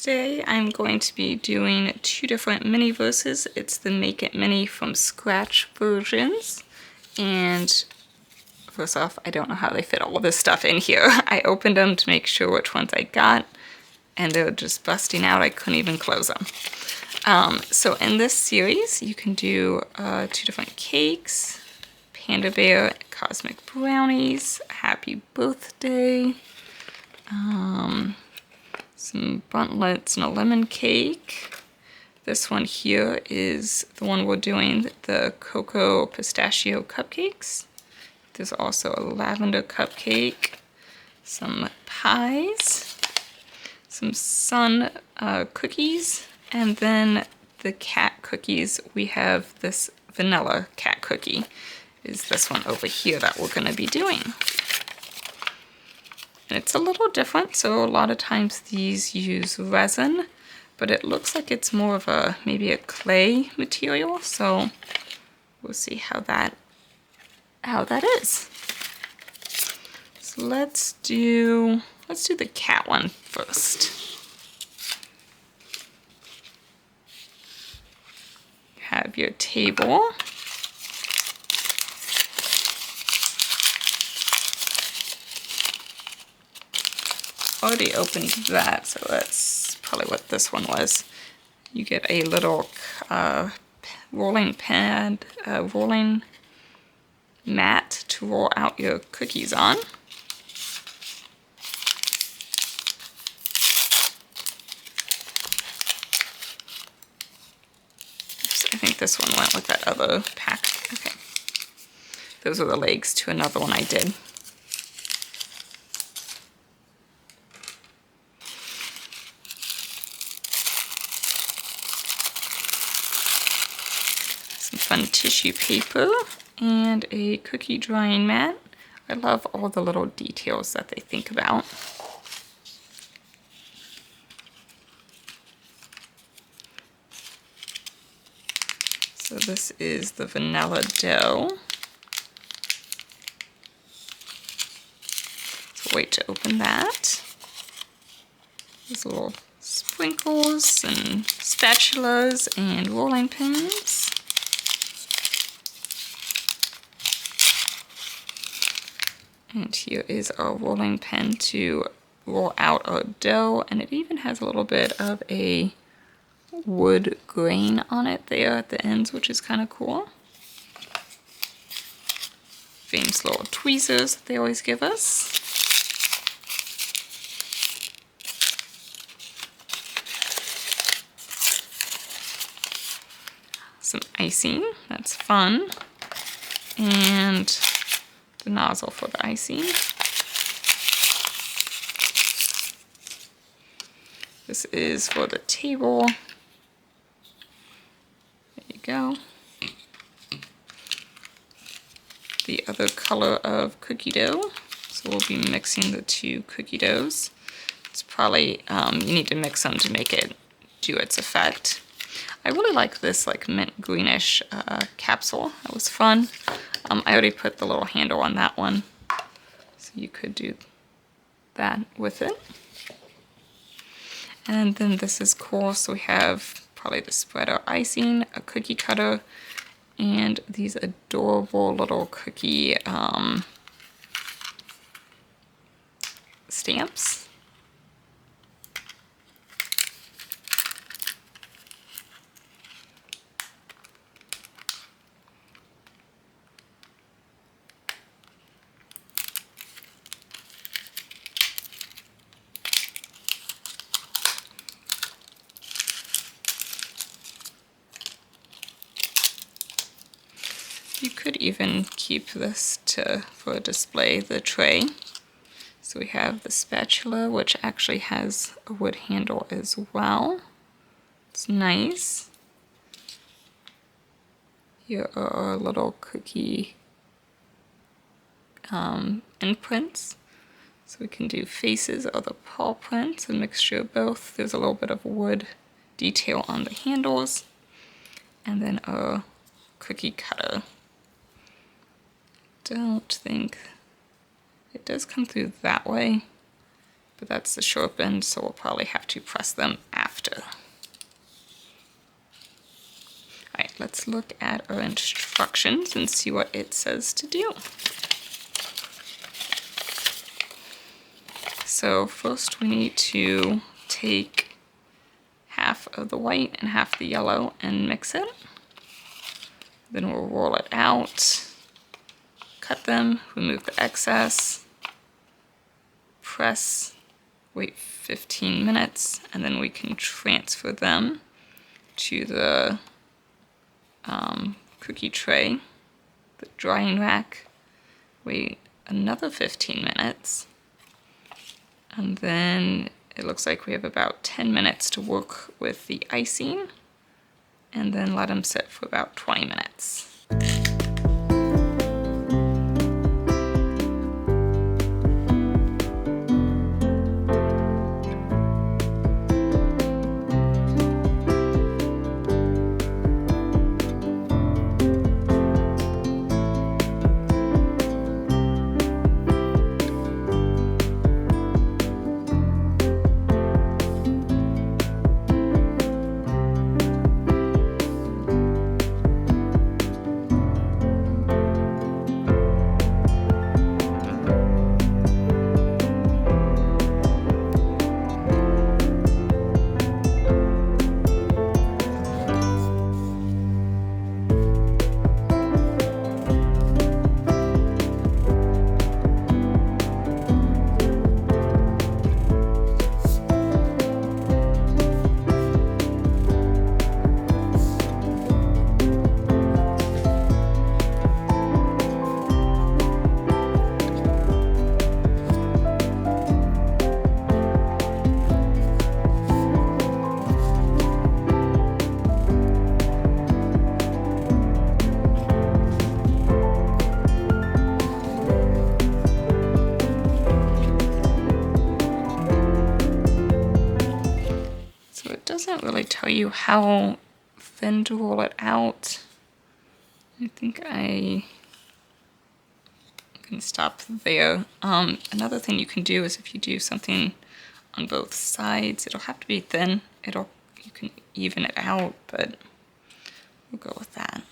Today I'm going to be doing two different mini verses. It's the Make It Mini from scratch versions. And first off, I don't know how they fit all this stuff in here. I opened them to make sure which ones I got, and they're just busting out. I couldn't even close them. So in this series, you can do two different cakes, Panda Bear, Cosmic Brownies, Happy Birthday, some buntlets and a lemon cake. This one here is the one we're doing, the cocoa pistachio cupcakes. There's also a lavender cupcake, some pies, some sun cookies, and then the cat cookies. We have this vanilla cat cookie, is this one over here that we're going to be doing. And it's a little different, so a lot of times these use resin, but it looks like it's more of a maybe a clay material, so we'll see how that is. So let's do the cat one first. You have your table. Already opened that, so that's probably what this one was. You get a little rolling mat to roll out your cookies on. Oops, I think this one went with that other pack. Okay. Those are the legs to another one I did. Fun tissue paper and a cookie drying mat. I love all the little details that they think about. So this is the vanilla dough. So wait to open that. There's little sprinkles and spatulas and rolling pins. And here is our rolling pin to roll out our dough, and it even has a little bit of a wood grain on it there at the ends, which is kind of cool. Famous little tweezers that they always give us. Some icing, that's fun. And the nozzle for the icing. This is for the table. There you go. The other color of cookie dough. So we'll be mixing the two cookie doughs. It's probably, you need to mix them to make it do its effect. I really like this like mint greenish capsule. That was fun. I already put the little handle on that one, so you could do that with it. And then this is cool, so we have probably the spreader icing, a cookie cutter, and these adorable little cookie stamps. You could even keep this for display, the tray. So we have the spatula, which actually has a wood handle as well. It's nice. Here are our little cookie imprints. So we can do faces or the paw prints, a mixture of both. There's a little bit of wood detail on the handles. And then a cookie cutter. Don't think it does come through that way, but that's the sharp end, so we'll probably have to press them out. after. Alright, let's look at our instructions and see what it says to do. So first we need to take half of the white and half the yellow and mix it. Then we'll roll it out, cut them, remove the excess, press, wait 15 minutes, and then we can transfer them to the cookie tray, the drying rack, wait another 15 minutes, and then it looks like we have about 10 minutes to work with the icing, and then let them sit for about 20 minutes. Doesn't really tell you how thin to roll it out. I think I can stop there. Another thing you can do is if you do something on both sides, it'll have to be thin. You can even it out, but we'll go with that.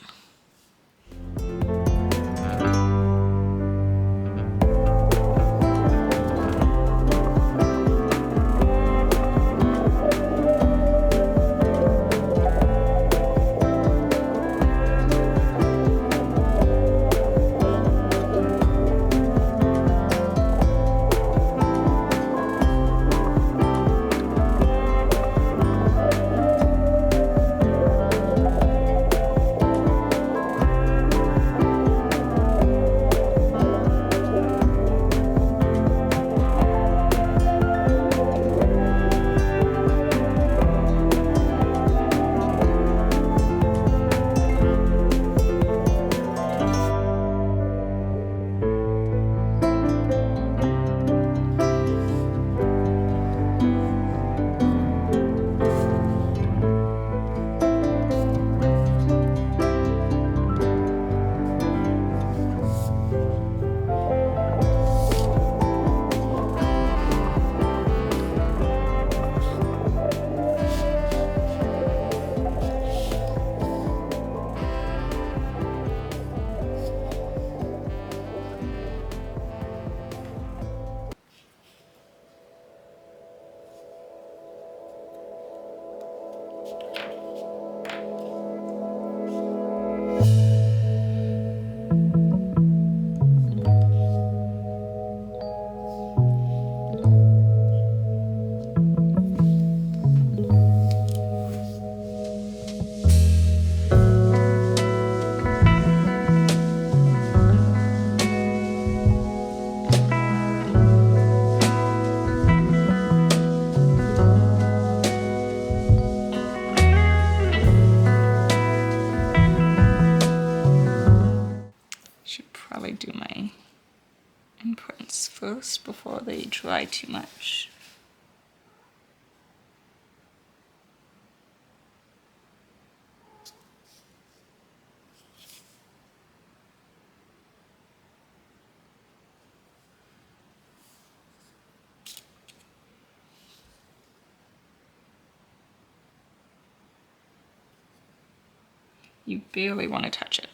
Do my imprints first before they dry too much. You barely want to touch it.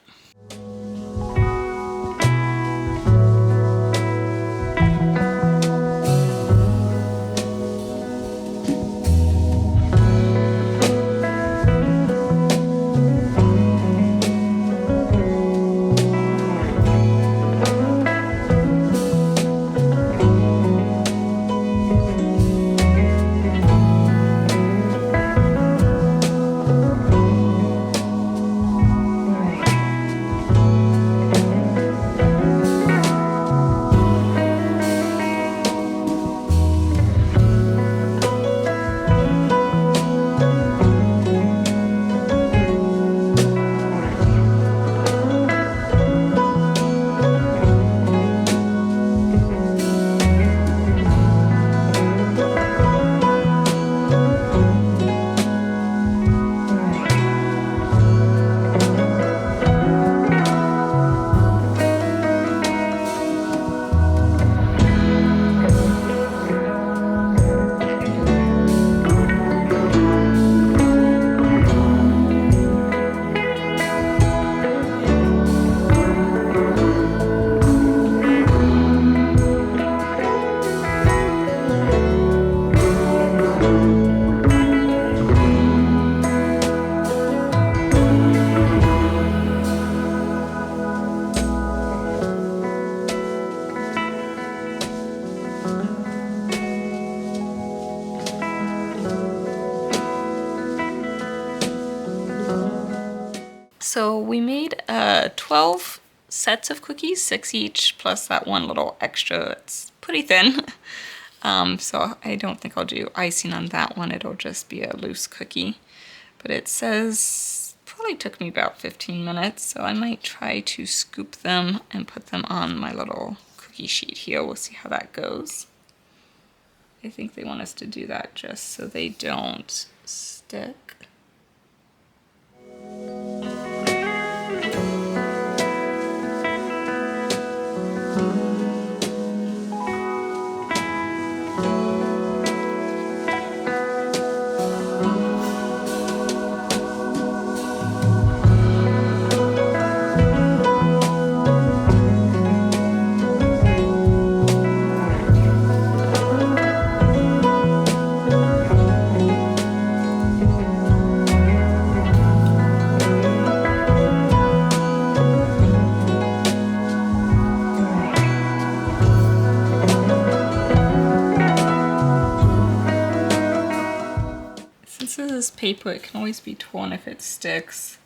So we made 12 sets of cookies, 6 each, plus that one little extra. It's pretty thin. So I don't think I'll do icing on that one. It'll just be a loose cookie. But it says, probably took me about 15 minutes, so I might try to scoop them and put them on my little cookie sheet here. We'll see how that goes. I think they want us to do that just so they don't stick. This paper, it can always be torn if it sticks.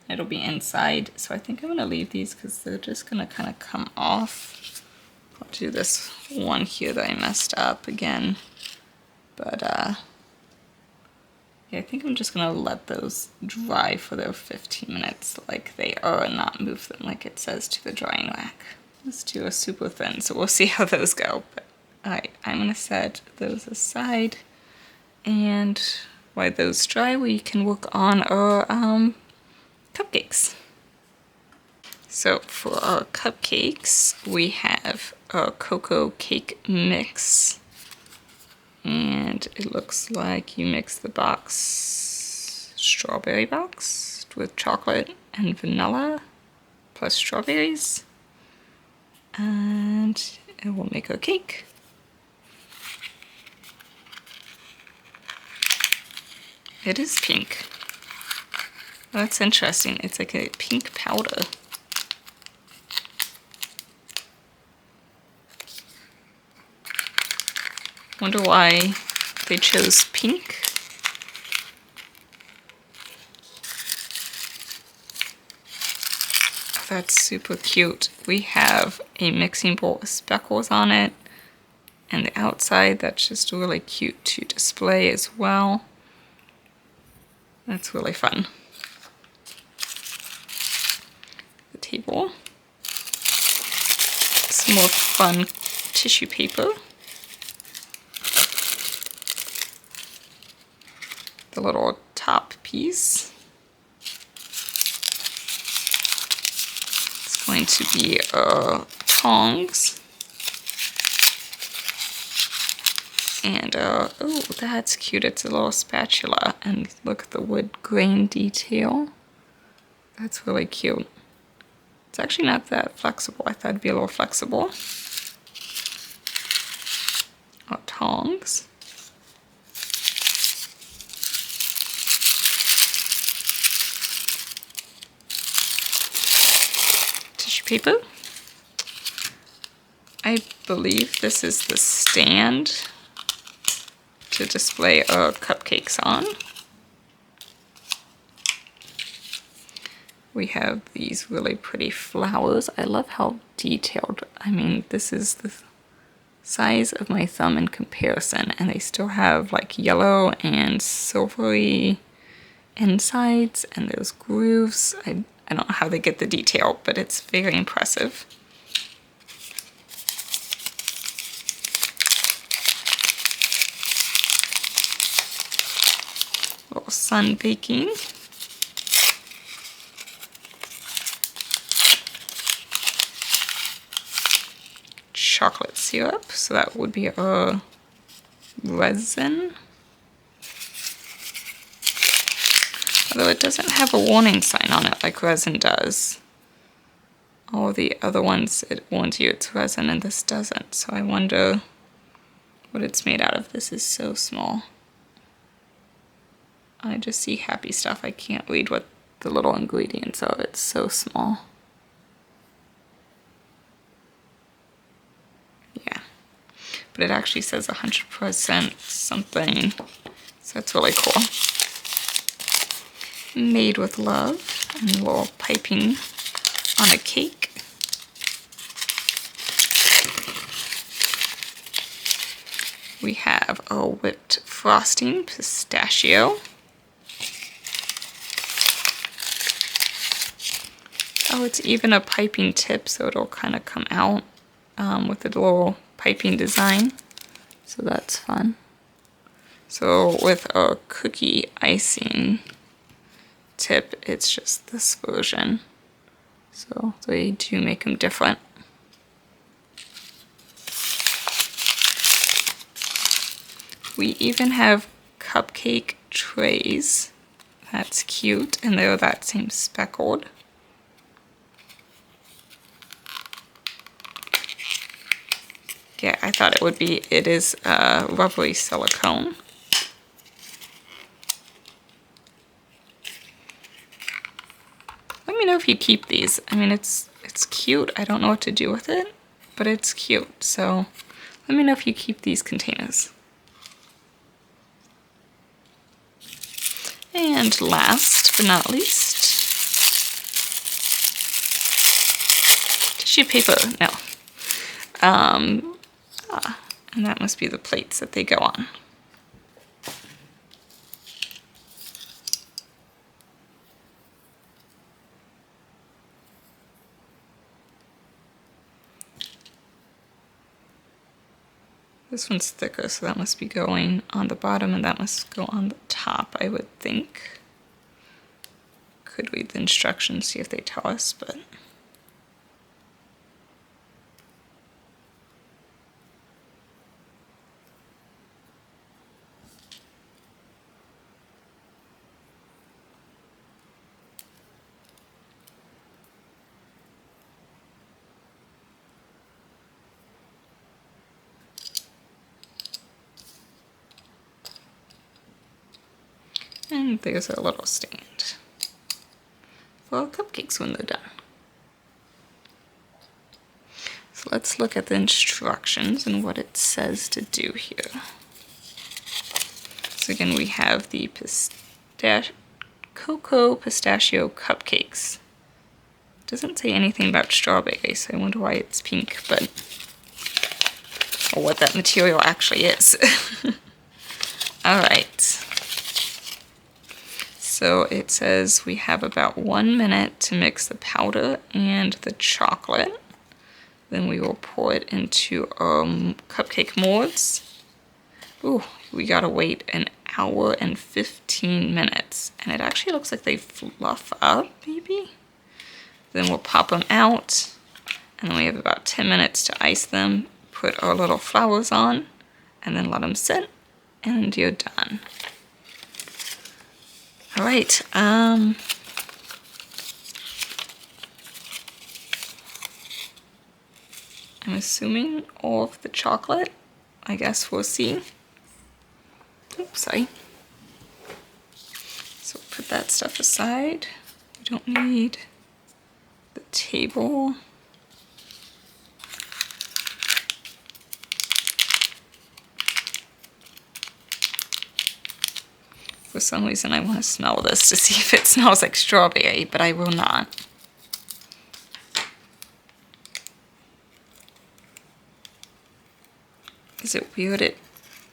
It'll be inside, so I think I'm gonna leave these because they're just gonna kind of come off. I'll do this one here that I messed up again, but yeah, I think I'm just gonna let those dry for their 15 minutes like they are and not move them like it says to the drying rack. Let's do a super thin, so we'll see how those go. But alright, I'm gonna set those aside, and while those dry, we can work on our cupcakes. So for our cupcakes, we have a cocoa cake mix. And it looks like you mix the box, strawberry box, with chocolate and vanilla, plus strawberries. And it will make a cake. It is pink. Oh, that's interesting. It's like a pink powder. Wonder why they chose pink. Oh, that's super cute. We have a mixing bowl with speckles on it. And the outside, that's just really cute to display as well. That's really fun. The table. Some more fun tissue paper. The little top piece. It's going to be tongs. And, oh, that's cute. It's a little spatula. And look at the wood grain detail. That's really cute. It's actually not that flexible. I thought it'd be a little flexible. Oh, tongs. Tissue paper. I believe this is the stand to display our cupcakes on. We have these really pretty flowers. I love how detailed. I mean, this is the size of my thumb in comparison, and they still have like yellow and silvery insides, and there's grooves. I don't know how they get the detail, but it's very impressive. Little sun baking. Chocolate syrup, so that would be a resin. Although it doesn't have a warning sign on it like resin does. All the other ones, it warns you it's resin, and this doesn't. So I wonder what it's made out of. This is so small. I just see happy stuff. I can't read what the little ingredients are. It's so small. Yeah. But it actually says 100% something. So that's really cool. Made with love. And a little piping on a cake. We have a whipped frosting, pistachio. Oh, it's even a piping tip, so it'll kind of come out with a little piping design. So that's fun. So with a cookie icing tip, it's just this version. So they do make them different. We even have cupcake trays. That's cute, and they're that same speckled. Yeah, I thought it would be. It is rubbery silicone. Let me know if you keep these. I mean, it's cute. I don't know what to do with it, but it's cute. So let me know if you keep these containers. And last but not least, tissue paper. No. And that must be the plates that they go on. This one's thicker, so that must be going on the bottom, and that must go on the top, I would think. Could read the instructions, see if they tell us, but... And there's a little stand for cupcakes when they're done. So let's look at the instructions and what it says to do here. So again, we have the cocoa pistachio cupcakes. It doesn't say anything about strawberry, so I wonder why it's pink, but or what that material actually is. All right. So it says we have about 1 minute to mix the powder and the chocolate. Then we will pour it into cupcake molds. Ooh, we gotta wait an hour and 15 minutes. And it actually looks like they fluff up, maybe? Then we'll pop them out. And then we have about 10 minutes to ice them, put our little flowers on, and then let them sit, and you're done. All right, assuming all of the chocolate. I guess we'll see. Oops, sorry. So put that stuff aside. We don't need the table. For some reason I want to smell this to see if it smells like strawberry, but I will not. Is it weird it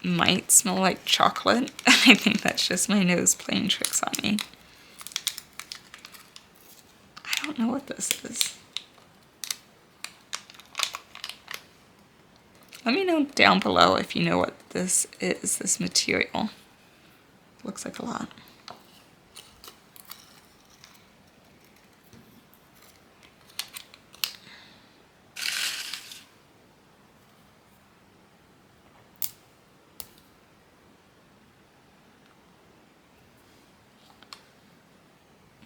might smell like chocolate? I think that's just my nose playing tricks on me. I don't know what this is. Let me know down below if you know what this is, this material. Looks like a lot.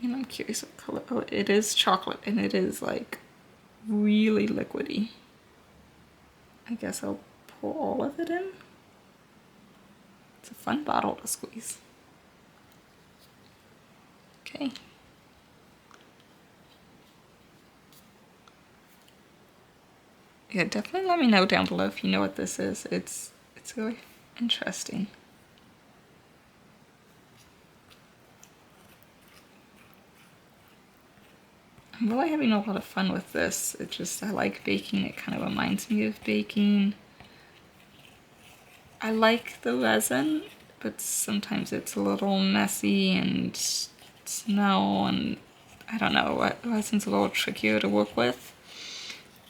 And I'm curious what color. Oh, it is chocolate and it is like really liquidy. I guess I'll pour all of it in. It's a fun bottle to squeeze. Okay. Yeah, definitely let me know down below if you know what this is. It's really interesting. I'm really having a lot of fun with this. It just, I like baking. It kind of reminds me of baking. I like the resin, but sometimes it's a little messy and smell, and I don't know, resin's a little trickier to work with.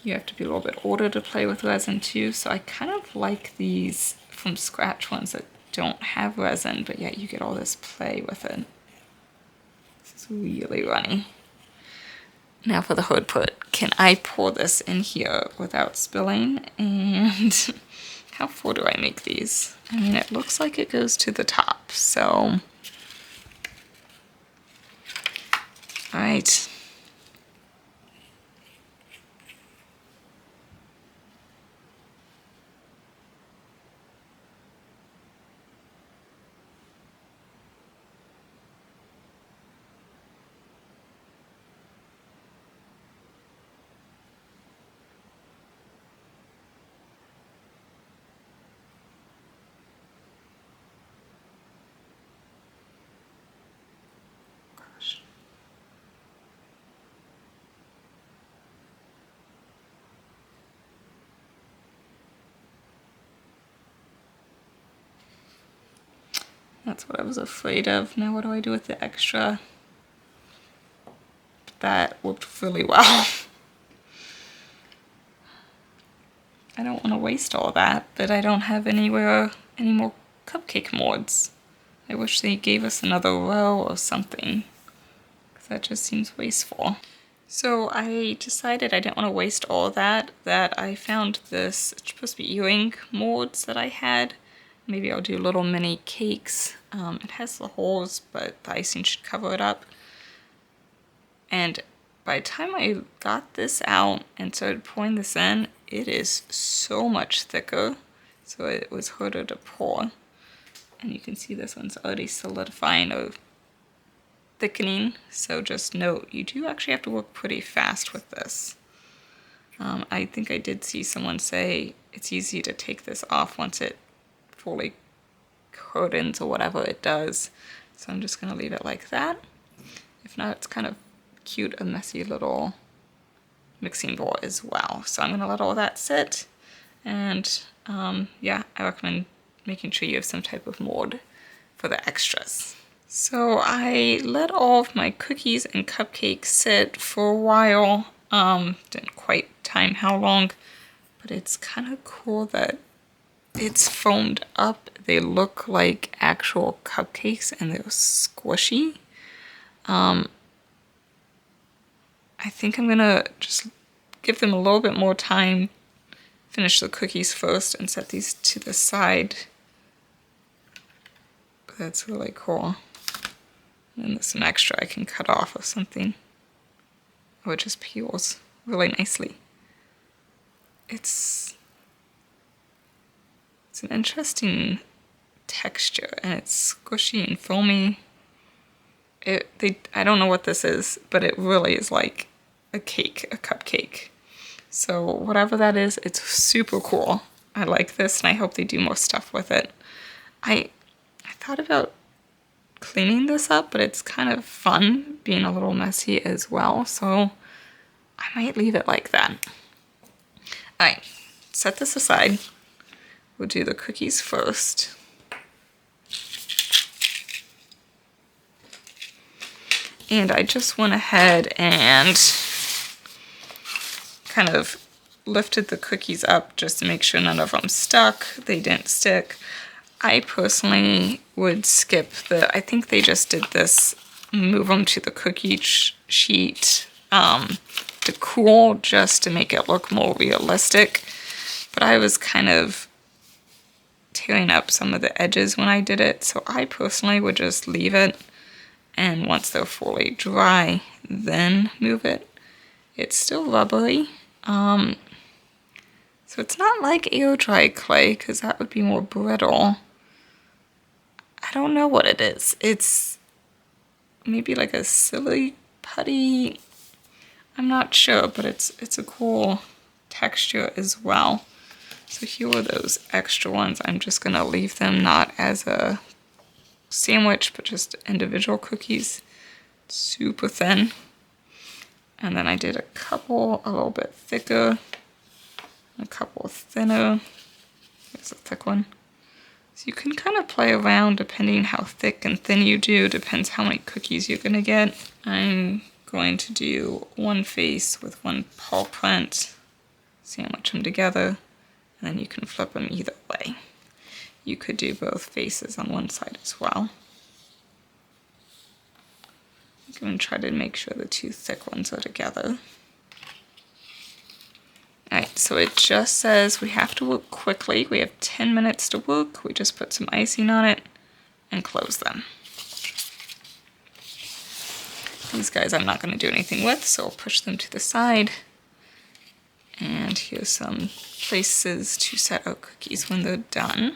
You have to be a little bit older to play with resin too, so I kind of like these from scratch ones that don't have resin, but yet you get all this play with it. This is really runny. Now for the hard part. Can I pour this in here without spilling? And how full do I make these? I mean, it looks like it goes to the top, so. All right. That's what I was afraid of. Now what do I do with the extra? That worked really well. I don't want to waste all that, but I don't have any more cupcake molds. I wish they gave us another row or something, because that just seems wasteful. So I decided I didn't want to waste all that I found this, it's supposed to be earring molds that I had. Maybe I'll do little mini cakes. It has the holes, but the icing should cover it up. And by the time I got this out and started pouring this in, it is so much thicker, so it was harder to pour. And you can see this one's already solidifying or thickening, so just note, you do actually have to work pretty fast with this. I think I did see someone say it's easy to take this off once it fully hardens or whatever it does. So I'm just going to leave it like that. If not, it's kind of cute, a messy little mixing bowl as well. So I'm going to let all that sit. And yeah, I recommend making sure you have some type of mold for the extras. So I let all of my cookies and cupcakes sit for a while. Didn't quite time how long, but it's kind of cool that it's foamed up. They look like actual cupcakes and they're squishy. I think I'm gonna just give them a little bit more time, finish the cookies first and set these to the side. But that's really cool. And then there's some extra I can cut off of something. Oh, it just peels really nicely. it's an interesting texture, and it's squishy and foamy. I don't know what this is, but it really is like a cake, a cupcake. So whatever that is, it's super cool. I like this, and I hope they do more stuff with it. I thought about cleaning this up, but it's kind of fun being a little messy as well, so I might leave it like that. Alright, set this aside. We'll do the cookies first. And I just went ahead and kind of lifted the cookies up just to make sure none of them stuck. They didn't stick. I personally would skip I think they just did this, move them to the cookie sheet to cool just to make it look more realistic. But I was kind of tearing up some of the edges when I did it, so I personally would just leave it, and once they're fully dry, then move it. It's still rubbery, so it's not like air dry clay, because that would be more brittle. I don't know what it is. It's maybe like a silly putty. I'm not sure, but it's a cool texture as well. So here are those extra ones. I'm just gonna leave them not as a sandwich, but just individual cookies, super thin. And then I did a couple a little bit thicker, a couple thinner. There's a thick one. So you can kind of play around depending how thick and thin you do, depends how many cookies you're gonna get. I'm going to do one face with one paw print, sandwich them together, and then you can flip them either way. You could do both faces on one side as well. I'm going to try to make sure the two thick ones are together. Alright, so it just says we have to work quickly. We have 10 minutes to work. We just put some icing on it and close them. These guys I'm not going to do anything with, so I'll push them to the side. And here's some places to set our cookies when they're done.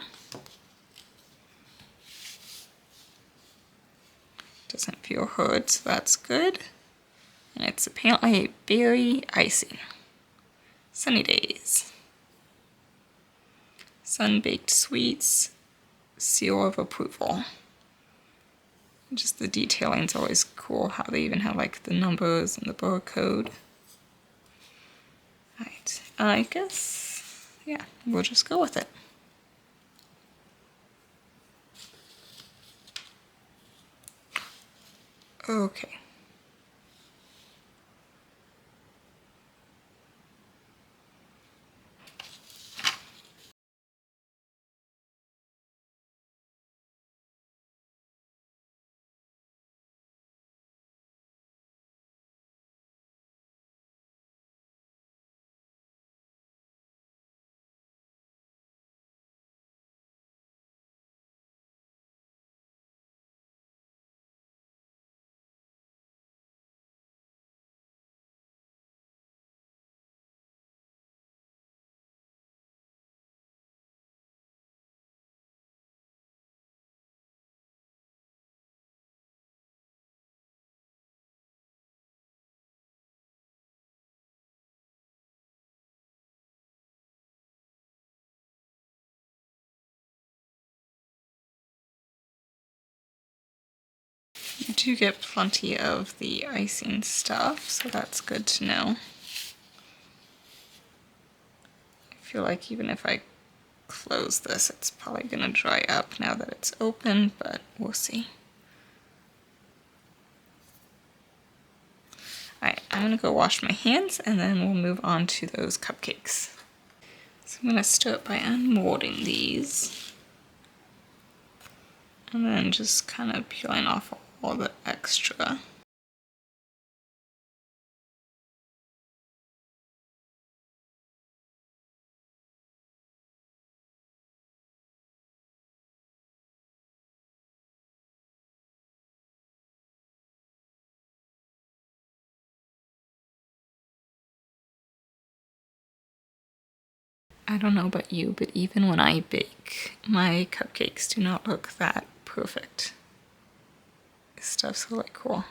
Doesn't feel hard, so that's good. And it's apparently berry icing. Sunny days. Sun-baked sweets. Seal of approval. Just the detailing's always cool, how they even have like the numbers and the barcode. Alright, I guess, yeah, we'll just go with it. Okay. You do get plenty of the icing stuff, so that's good to know. I feel like even if I close this, it's probably gonna dry up now that it's open, but we'll see. Alright, I'm gonna go wash my hands and then we'll move on to those cupcakes. So I'm gonna start by unmolding these. And then just kind of peeling off all the extra. I don't know about you, but even when I bake, my cupcakes do not look that perfect. This stuff's really cool.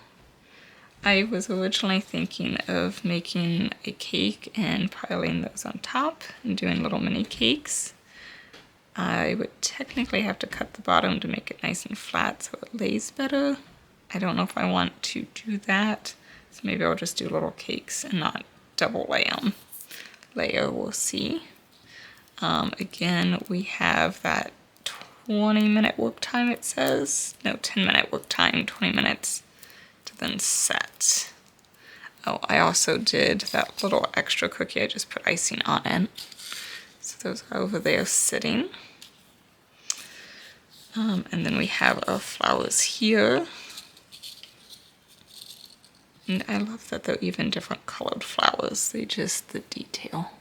I was originally thinking of making a cake and piling those on top and doing little mini cakes. I would technically have to cut the bottom to make it nice and flat so it lays better. I don't know if I want to do that, so maybe I'll just do little cakes and not double layer, we'll see. Again, we have that 20-minute work time, it says. No, 10-minute work time, 20 minutes to then set. Oh, I also did that little extra cookie. I just put icing on it. So those are over there sitting. And then we have our flowers here. And I love that they're even different colored flowers. The detail.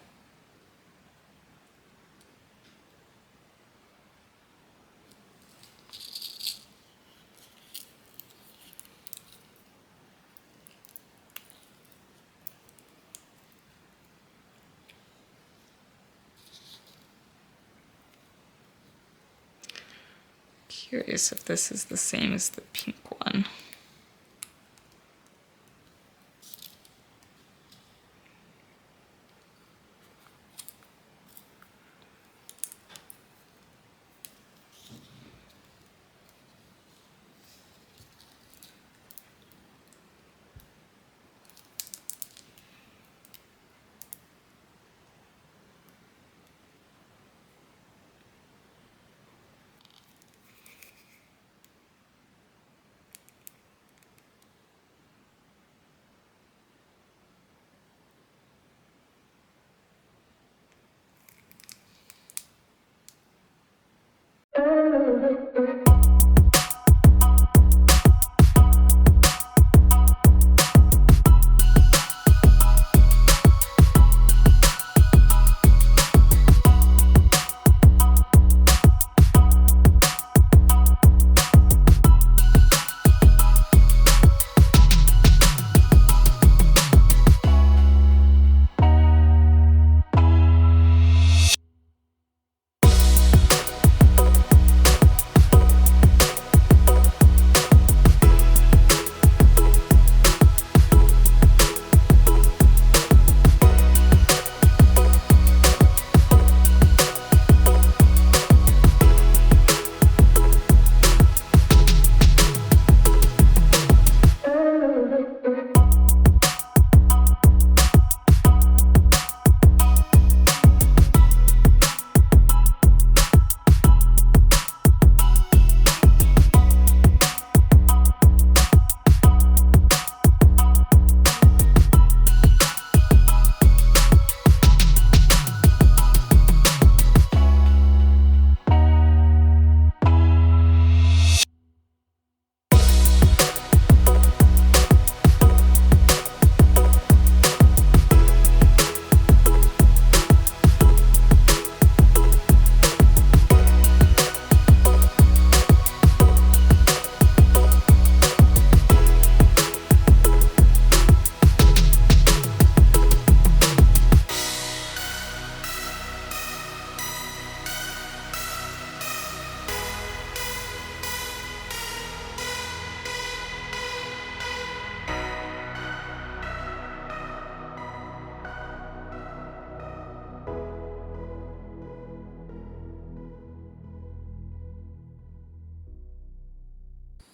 Curious if this is the same as the pink one.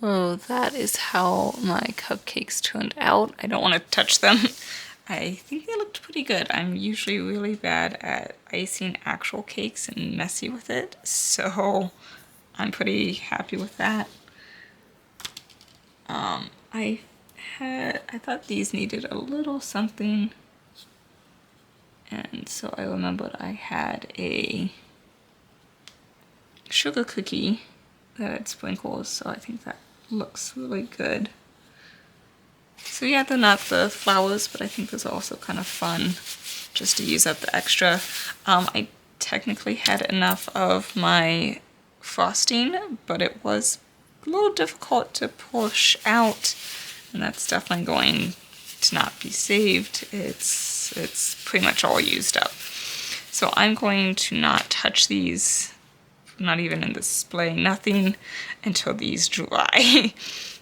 Oh, that is how my cupcakes turned out. I don't want to touch them. I think they looked pretty good. I'm usually really bad at icing actual cakes and messy with it, so I'm pretty happy with that. I thought these needed a little something, and so I remembered I had a sugar cookie that had sprinkles, so I think that looks really good. So yeah, they're not the flowers, but I think those are also kind of fun just to use up the extra. I technically had enough of my frosting, but it was a little difficult to push out, and that's definitely going to not be saved. It's pretty much all used up. So I'm going to not touch these, not even in the display, nothing until these dry.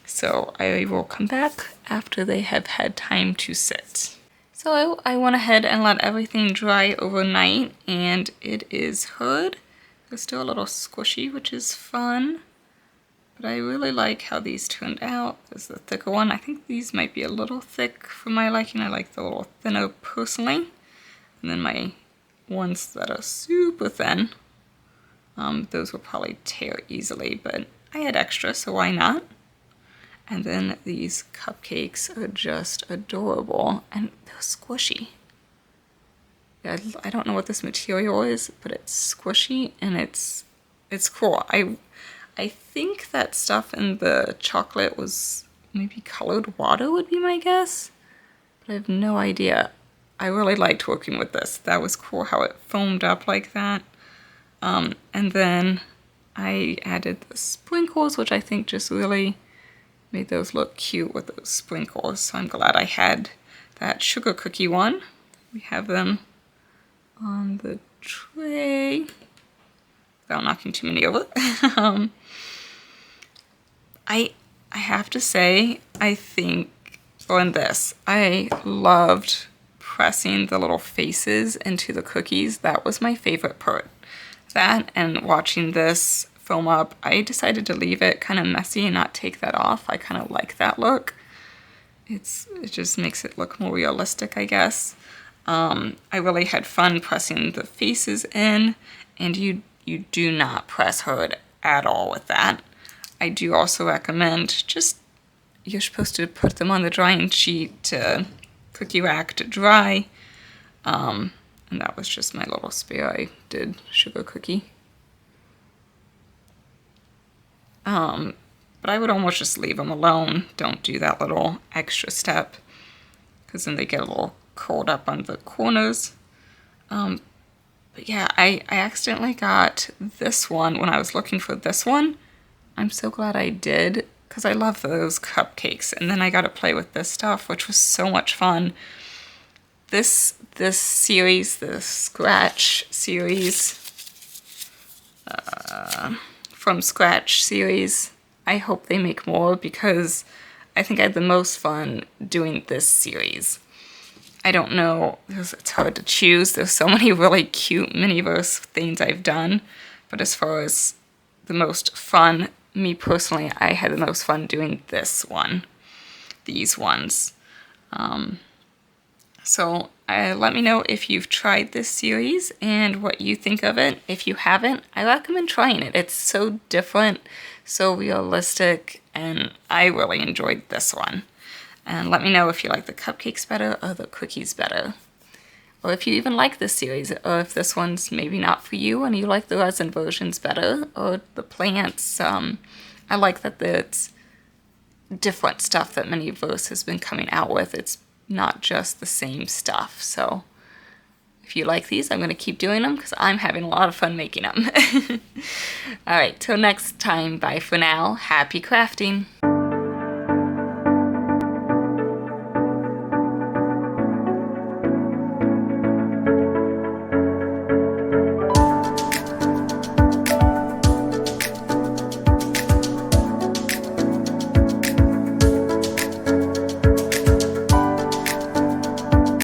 So I will come back after they have had time to sit. So I went ahead and let everything dry overnight, and it is hard. They're still a little squishy, which is fun. But I really like how these turned out. There's the thicker one. I think these might be a little thick for my liking. I like the little thinner personally. And then my ones that are super thin, those will probably tear easily, but I had extra, so why not? And then these cupcakes are just adorable, and they're squishy. I don't know what this material is, but it's squishy and it's cool. I think that stuff in the chocolate was maybe colored water would be my guess, but I have no idea. I really liked working with this. That was cool how it foamed up like that. And then I added the sprinkles, which I think just really made those look cute with those sprinkles. So I'm glad I had that sugar cookie one. We have them on the tray without knocking too many over. I have to say, I think on this, I loved pressing the little faces into the cookies. That was my favorite part. That and watching this foam up, I decided to leave it kind of messy and not take that off. I kind of like that look. It just makes it look more realistic, I guess. I really had fun pressing the faces in, and you do not press hard at all with that. I do also recommend you're supposed to put them on the drying sheet to cookie rack to dry. And that was just my little spare. I did sugar cookie. But I would almost just leave them alone. Don't do that little extra step, because then they get a little curled up on the corners. But yeah, I accidentally got this one when I was looking for this one. I'm so glad I did, because I love those cupcakes. And then I got to play with this stuff, which was so much fun. This series, the Scratch series, from Scratch series, I hope they make more, because I think I had the most fun doing this series. I don't know, it's hard to choose. There's so many really cute Miniverse things I've done, but as far as the most fun, me personally, I had the most fun doing this one, these ones. So let me know if you've tried this series and what you think of it. If you haven't, I recommend trying it. It's so different, so realistic, and I really enjoyed this one. And let me know if you like the cupcakes better or the cookies better. Or if you even like this series, or if this one's maybe not for you and you like the resin versions better, or the plants. I like that it's different stuff that Miniverse has been coming out with. It's not just the same stuff. So if you like these, I'm going to keep doing them because I'm having a lot of fun making them. All right, till next time, bye for now. Happy crafting.